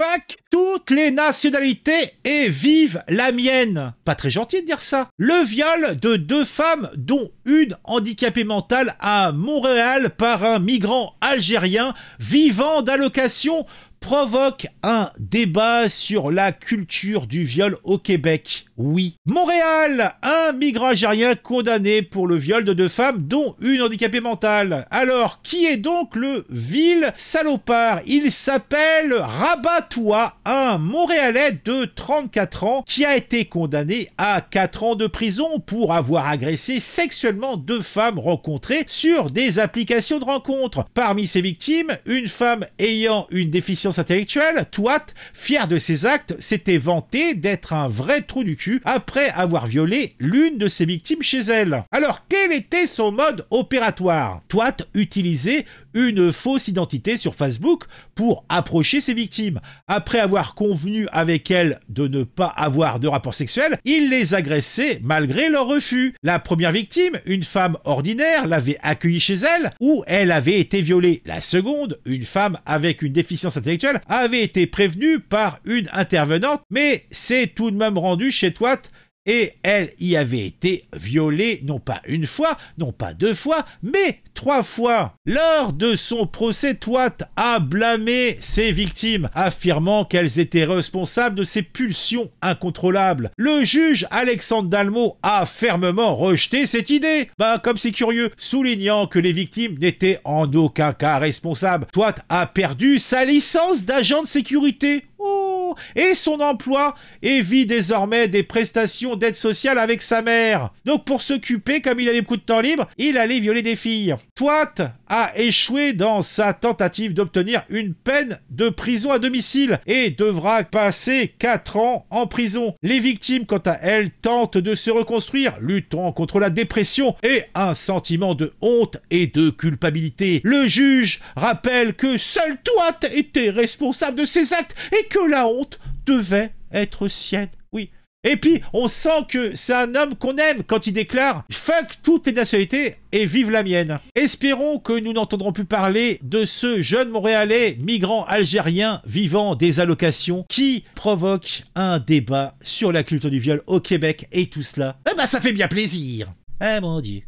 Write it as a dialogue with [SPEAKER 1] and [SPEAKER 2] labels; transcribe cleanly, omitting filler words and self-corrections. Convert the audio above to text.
[SPEAKER 1] Fuck toutes les nationalités et vive la mienne. Pas très gentil de dire ça. Le viol de 2 femmes, dont une handicapée mentale à Montréal par un migrant algérien vivant d'allocation, provoque un débat sur la culture du viol au Québec. Oui. Montréal, un migrant algérien condamné pour le viol de 2 femmes, dont une handicapée mentale. Alors, qui est donc le vil salopard? Il s'appelle Rabatoua, un Montréalais de 34 ans qui a été condamné à 4 ans de prison pour avoir agressé sexuellement 2 femmes rencontrées sur des applications de rencontres. Parmi ses victimes, une femme ayant une déficience intellectuelle, Touat, fier de ses actes, s'était vanté d'être un vrai trou du cul après avoir violé l'une de ses victimes chez elle. Alors, quel était son mode opératoire? Touat utilisait une fausse identité sur Facebook pour approcher ses victimes. Après avoir convenu avec elles de ne pas avoir de rapport sexuel, il les agressait malgré leur refus. La première victime, une femme ordinaire, l'avait accueillie chez elle, où elle avait été violée. La seconde, une femme avec une déficience intellectuelle, avait été prévenue par une intervenante, mais s'est tout de même rendue chez Touat et elle y avait été violée non pas une fois, non pas 2 fois, mais 3 fois. Lors de son procès, Touat a blâmé ses victimes, affirmant qu'elles étaient responsables de ses pulsions incontrôlables. Le juge Alexandre Dalmau a fermement rejeté cette idée, comme c'est curieux, soulignant que les victimes n'étaient en aucun cas responsables. Touat a perdu sa licence d'agent de sécurité. Et son emploi et vit désormais des prestations d'aide sociale avec sa mère. Donc pour s'occuper, comme il avait beaucoup de temps libre, il allait violer des filles. Touat a échoué dans sa tentative d'obtenir une peine de prison à domicile et devra passer 4 ans en prison. Les victimes, quant à elles, tentent de se reconstruire, luttant contre la dépression et un sentiment de honte et de culpabilité. Le juge rappelle que seul Touat était responsable de ses actes et que la honte devait être sienne. Oui. Et puis, on sent que c'est un homme qu'on aime quand il déclare « Fuck toutes les nationalités et vive la mienne ». Espérons que nous n'entendrons plus parler de ce jeune Montréalais, migrant algérien vivant des allocations, qui provoque un débat sur la culture du viol au Québec et tout cela. Ça fait bien plaisir. Ah mon Dieu.